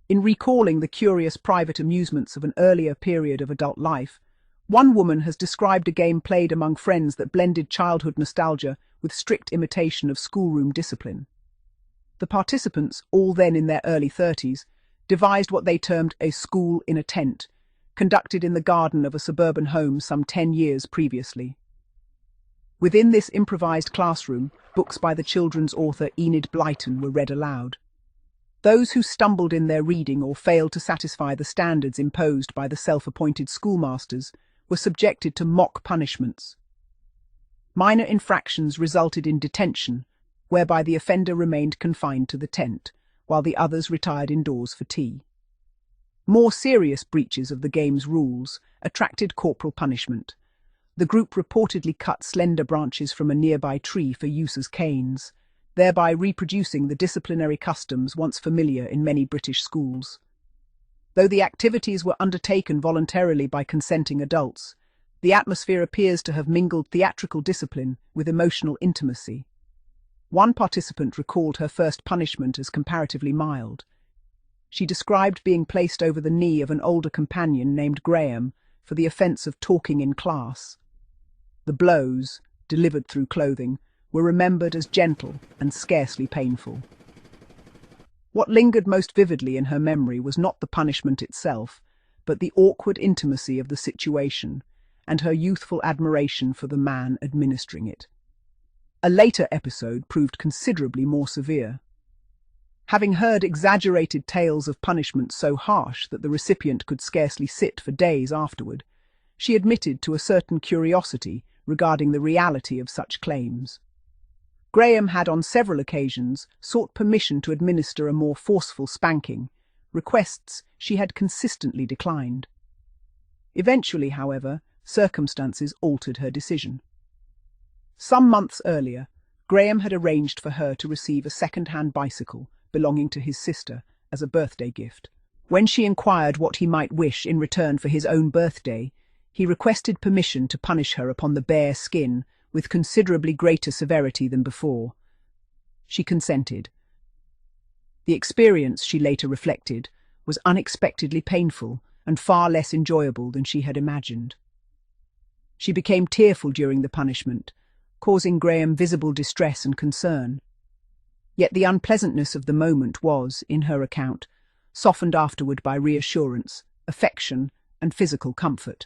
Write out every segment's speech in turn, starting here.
In recalling the curious private amusements of an earlier period of adult life, one woman has described a game played among friends that blended childhood nostalgia with strict imitation of schoolroom discipline. The participants, all then in their early 30s, devised what they termed a school in a tent, conducted in the garden of a suburban home some 10 years previously. Within this improvised classroom, books by the children's author Enid Blyton were read aloud. Those who stumbled in their reading or failed to satisfy the standards imposed by the self-appointed schoolmasters were subjected to mock punishments. Minor infractions resulted in detention, whereby the offender remained confined to the tent, while the others retired indoors for tea. More serious breaches of the game's rules attracted corporal punishment. The group reportedly cut slender branches from a nearby tree for use as canes, thereby reproducing the disciplinary customs once familiar in many British schools. Though the activities were undertaken voluntarily by consenting adults, the atmosphere appears to have mingled theatrical discipline with emotional intimacy. One participant recalled her first punishment as comparatively mild. She described being placed over the knee of an older companion named Graham for the offence of talking in class. The blows, delivered through clothing, were remembered as gentle and scarcely painful. What lingered most vividly in her memory was not the punishment itself, but the awkward intimacy of the situation and her youthful admiration for the man administering it. A later episode proved considerably more severe. Having heard exaggerated tales of punishment so harsh that the recipient could scarcely sit for days afterward, she admitted to a certain curiosity regarding the reality of such claims. Graham had on several occasions sought permission to administer a more forceful spanking, requests she had consistently declined. Eventually, however, circumstances altered her decision. Some months earlier, Graham had arranged for her to receive a second-hand bicycle belonging to his sister as a birthday gift. When she inquired what he might wish in return for his own birthday, he requested permission to punish her upon the bare skin with considerably greater severity than before. She consented. The experience, she later reflected, was unexpectedly painful and far less enjoyable than she had imagined. She became tearful during the punishment, causing Graham visible distress and concern. Yet the unpleasantness of the moment was, in her account, softened afterward by reassurance, affection, and physical comfort.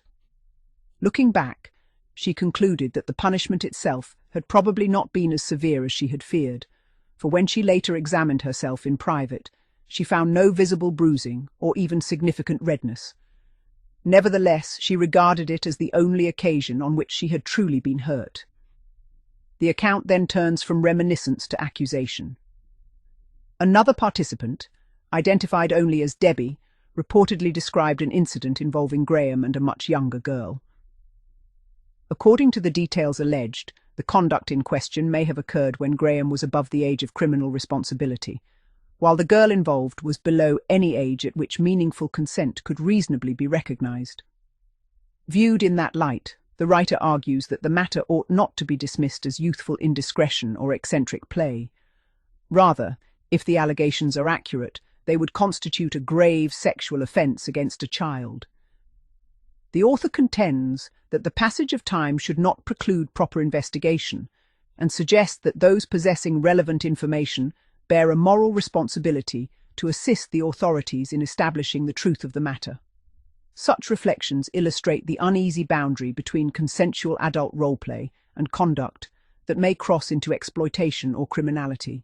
Looking back, she concluded that the punishment itself had probably not been as severe as she had feared, for when she later examined herself in private, she found no visible bruising or even significant redness. Nevertheless, she regarded it as the only occasion on which she had truly been hurt. The account then turns from reminiscence to accusation. Another participant, identified only as Debbie, reportedly described an incident involving Graham and a much younger girl. According to the details alleged, the conduct in question may have occurred when Graham was above the age of criminal responsibility, while the girl involved was below any age at which meaningful consent could reasonably be recognized. Viewed in that light, the writer argues that the matter ought not to be dismissed as youthful indiscretion or eccentric play. Rather, if the allegations are accurate, they would constitute a grave sexual offence against a child. The author contends that the passage of time should not preclude proper investigation, and suggests that those possessing relevant information bear a moral responsibility to assist the authorities in establishing the truth of the matter. Such reflections illustrate the uneasy boundary between consensual adult role-play and conduct that may cross into exploitation or criminality.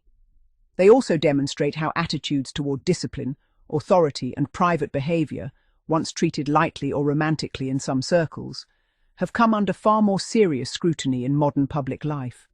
They also demonstrate how attitudes toward discipline, authority, and private behavior, once treated lightly or romantically in some circles, have come under far more serious scrutiny in modern public life.